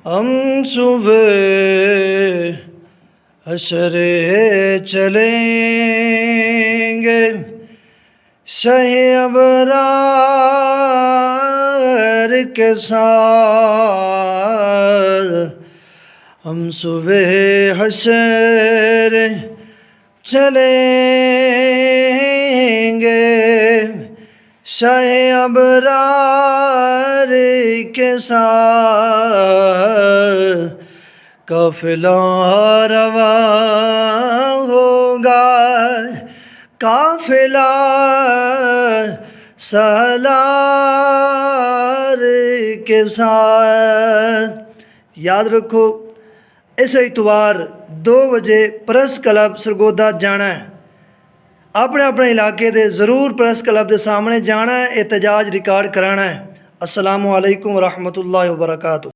ہم صبح حشر چلیں گے شہ ابرار کے ساتھ، ہم صبح حشر چلیں گے شہ ابرار کے ساتھ، قافلہ رواں ہوگا قافلہ سالار کے ساتھ۔ یاد رکھو اس اتوار 2 بجے پریس کلب سرگودا جانا ہے، اپنے اپنے علاقے دے ضرور پریس کلب دے سامنے جانا ہے، احتجاج ریکارڈ کرانا ہے۔ السلام علیکم ورحمۃ اللہ وبرکاتہ۔